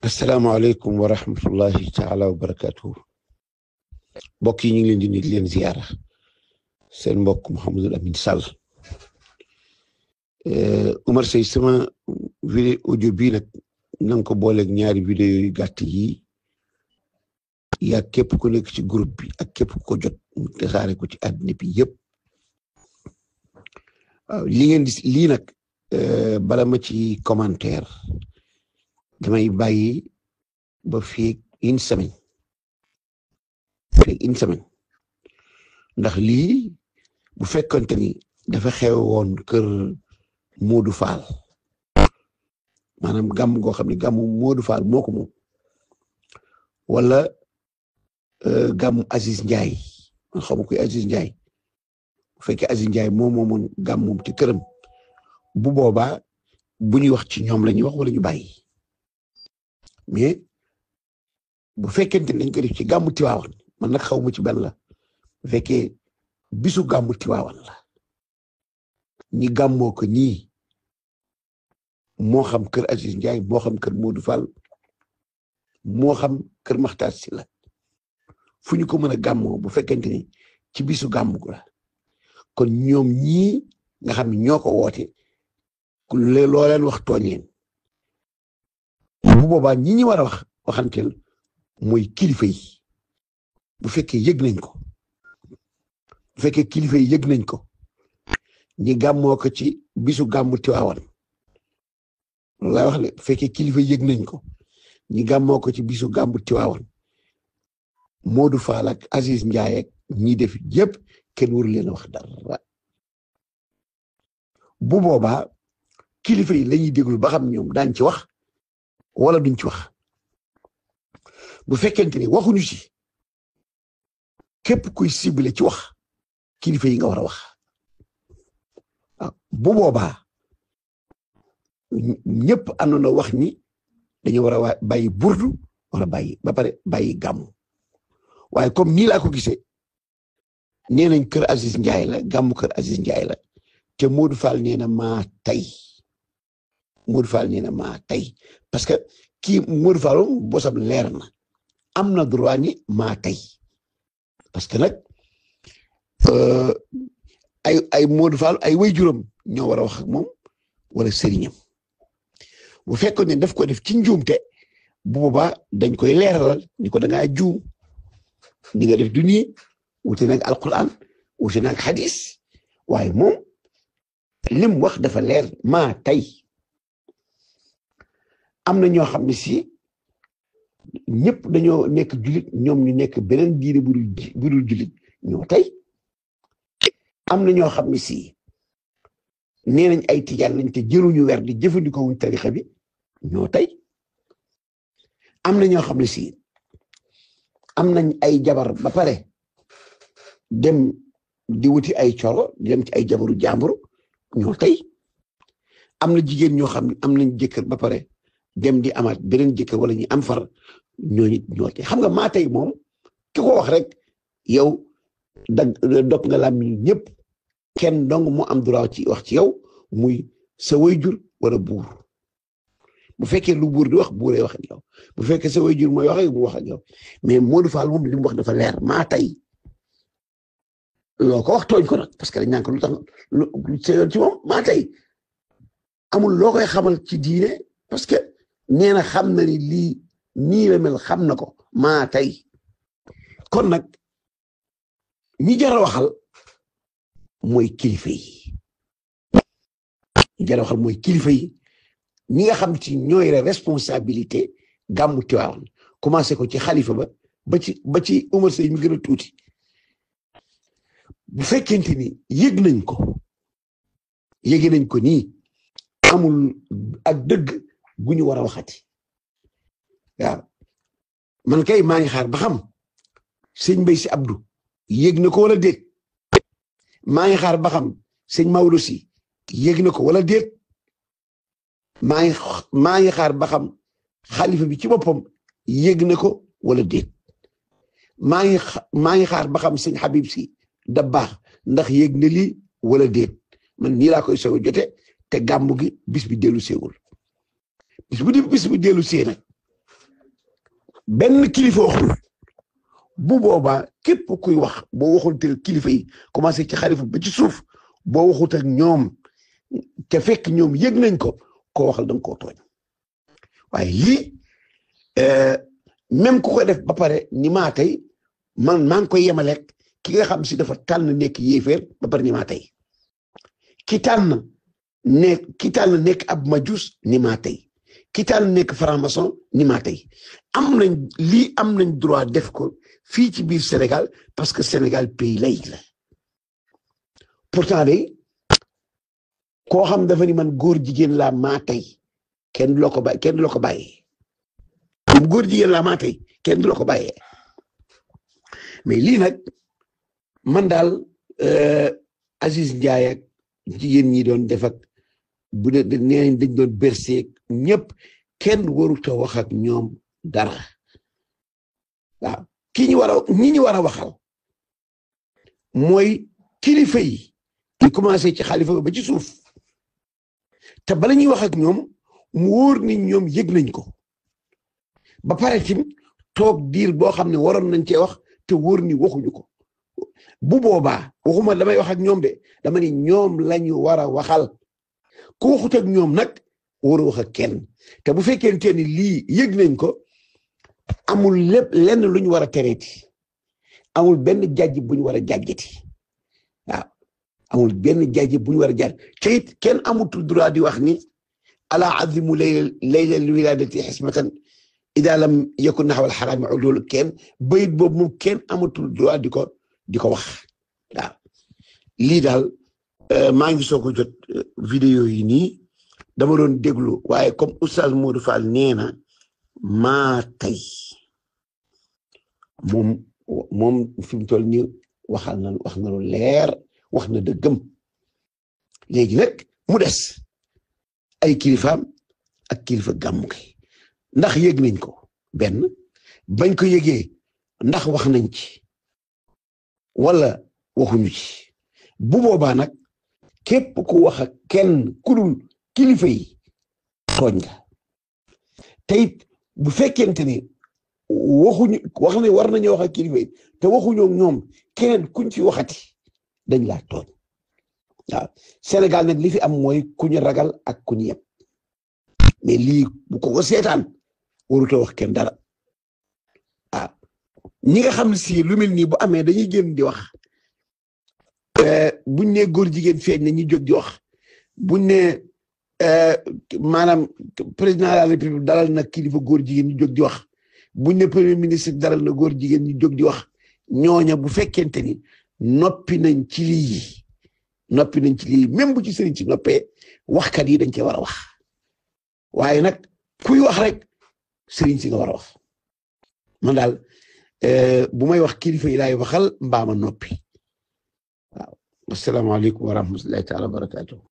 asalaamaaleykum wa rahmatullahi taala wa barakatuhu mbokk yi ñu ngi leen di nuyu di leen ziyaara seen mbokk Mouhamadul Amin Sall Umar Sey sama vidéo audio bii nag na nga ko booleeg ñaari vidéo yu gàtt yi yaa képp ku nekk ci groupe bi ak képp ku ko jot mu tasaare ko ci àddina bi yëpp waaw li ngeen di lii nag bala ma ci commentaire damay bàyyi ba fii une semaine ndax lii bu fekkonte ni dafa xew woon kër Modou Fall maanaam gàmm goo xam ne gàmmu Modou Fall moo ko moom wala gàmmu Aziz Ndiaye man xaw ma koy Aziz Ndiaye bu fekkee Aziz Ndiaye moom moomoon gàmmum ci këram bu boobaa bu ñuy wax ci ñoom la ñuy wax wala ñu bàyyi mais bu fekkente ne dañ ko def ci gàmmu Tiwaawan man nag xaw ma ci benn la bu fekkee bisu gàmmu Tiwaawan la ñi gàmmoo ko nii moo xam kër Aziz Ndiaye moo xam kër Modou Fall moo xam kër Makhtar Sylla fu ñu ko mën a gàmmoo bu fekkente ni ci bisu gàmmu ko la kon ñoom ñii nga xam ne ñoo ko woote loo leen wax tooñ leen bu boobaa ñi ñi war a waxanteel mooy kilifa yi bu fekkee yëg nañ ko bu fekkee kilifa yi yëg nañ ko ñi gàmmoo ko ci bisu gàmmu Tiwaawan loolu laay wax le bu fekkee kilifa yi yëg nañ ko ñi gàmmoo ko ci bisu gàmmu Tiwaawan Modou Fall ak Aziz Ndiaye ak ñi def yëpp kenn waru leen a wax dara bu boobaa kilifa yi lañuy déglu ba xam ñoom daañ ci wax wala duñ ci wax bu fekkente ni waxuñu ci képp kuy ciblé ci wax kilifa yi nga war a wax bu boobaa ñëpp àndoon wax ni dañu war a bàyyi burdu wala bàyyi ba pare bàyyi gàmmu waaye comme nii laa ko gisee nee nañ kër Aziz Ndiaye la gàmmu kër Aziz Ndiaye la te Modou Fall nee na maa tey Modou Fall nee na maa tey parce que kii Modou Fall moom bosam leer na am na droit ni maa tey parce que nag ay Modou Fall ay waajuram ñoo war a wax ak moom wala sëriñam bu fekkoon ne daf ko def ci njuumte bu boobaa dañ koy leeralal ni ko da ngaa juum ni nga def du nii wute nag alquran wute nag hadis waaye moom lim wax dafa leer maa tey am na ñoo xam ne si ñëpp dañoo nekk jullit ñoom ñu nekk beneen diine bu dul jullit ñoo tey am na ñoo xam ne si nee nañ ay tijaan lañ te jëruñu weer di jëfandikoo wuñ tarixa bi ñoo tey am na ñoo xam ne si am nañ ay jabar ba pare dem di wuti ay coro di dem ci ay jabaru jàmbur ñoo tey am na jigéen ñoo xam ne am nañ jëkkër ba pare dem di amaat beneen jëkkër wala ñu am far ñooñu ñoo tey xam nga maa tey moom ki ko wax rek yow dog nga làmmiñ ñëpp kenn dong mu am droit ci wax ci yow muy sa wayjur wala buur bu fekkee lu buur di wax buuree wax ak yow bu fekkee sa wayjur mooy wax ak mu wax ak yow mais Modou Fall moom li mu wax dafa leer maa tey loo ko wax tooñ ko nag parce que dañ naan ko lu tax lu sa yoon ci moom maa tey amul loo koy xamal ci diine parce que nee na xam na ni lii nii la mel xam na ko maa tey kon nag ñi jar a waxal mooy kilifa yi ñi jar a waxal mooy kilifa yi ñi nga xam ci ñooy la responsabilité gàmmu Tiwaawan commencé ko ci xalifa ba ci Umar Sey mi gën a tuuti bu fekkente ni yëg nañ ko nii amul ak dëgg gu ñu war a waxati waaw man kay maa ngi xaar ba xam sëñ Mbay Si Abdou yëg na ko wala déet maa ngi xaar ba xam sëñ Maodo Si yëg na ko wala déet maa ngi xaar ba xam xalifa bi ci boppam yëg na ko wala déet maa ngi xaar ba xam sëñ Habib Si Dabaax ndax yëg na lii wala déet man nii laa koy soog a jote te gàmmu gi bis bi dellu seewul bis bu dellu see nag benn kilifa waxul bu boobaa képp kuy wax boo waxul te kilifa yi commencé ci xalifa ba ci suuf boo waxut ak ñoom te fekk ñoom yëg nañ ko koo waxal da nga koo tooñ waaye lii même ku ko def ba pare ni maa tey man maa ngi koy yemalek ki nga xam si dafa tànn nekk yéeféer ba pare ni maa tey ki tànn nekk ab majus ni maa tey ki tànn nekk franc-maçon ni maa tey am nañ droit def ko fii ci biir Sénégal parce que Sénégal pays laïque la pourtant day koo xam dafa ni man góor jigéen laa maa tey kenn du la ko bàyyee góor jigéen laa maa tey kenn du la ko bàyyee mais lii nag man daal Aziz Ndiaye ak jigéen ñi doon def ak bu dee nee nañ dañ doon berser ñëpp kenn warut a wax ak ñoom dara waaw ñi ñu war a waxal mooy kilifa yi di commencé ci xalifa ba ci suuf te bala ñuy wax ak ñoom mu wóor ni ñoom yëg nañ ko ba pare tim toog diir boo xam ne waroon nañ cee wax te wóor ni waxuñu ko bu boobaa waxuma damay wax ak ñoom de dama ni ñoom lañu war a waxal ku waxut ak ñoom nag war a wax ak kenn te bu fekkente ni lii yëg nañ ko amul lépp lenn lu ñu war a tereeti amul benn jàjj bu ñu war a jàjjati waaw amul benn jàjj bu ñu war a jàjj te it kenn amutul droit di wax ni ala azimu layla wiladati xismatan ida lam yakun naxwal xaraami loolu kenn bayit boobu moom kenn amatul droit di ko wax waaw lii daal maa ngi soog a jot vidéo yi nii dama doon déglu waaye comme oustaz Modou Fall nee na maa tey moom fi mu toll nii wax na lu leer wax na dëggam léegi nag mu des ay kilifaam ak kilifa gàmmu gi ndax yëg nañ ko benn bañ ko yëgee ndax wax nañ ci wala waxuñu ci bu boobaa nag képp ku wax ak kenn ku dul kilifa yi tooñ nga te it bu fekkente ni wax ne war nañu wax ak kilifa yi te waxuñoo ñoom keneen kuñ fi waxati dañ laa tooñ waaw Sénégal nag li fi am mooy ku ñu ragal ak ku ñu yeb mais lii bu ko seetaan warutoo wax kenn dara ah ñi nga xam ne si lu mel nii bu amee dañuy génn di wax buñ ne góor jigéen feeñ na ñuy jóg di wax buñ ne maanaam président de la république dalal na kilifa góor jigéen ñu jóg di wax buñ ne premier ministre dalal na góor jigéen ñu jóg di wax ñooña bu fekkente ni noppi nañ ci lii même bu ci sëriñ ci noppee waxkat yi dañ cee war a wax waaye nag kuy wax rek sëriñ si nga war a wax man daal bu may wax kilifa yi laay waxal mbaama noppi waaw asalaamaaleykum wa rahmatullahi taala wa barakatuh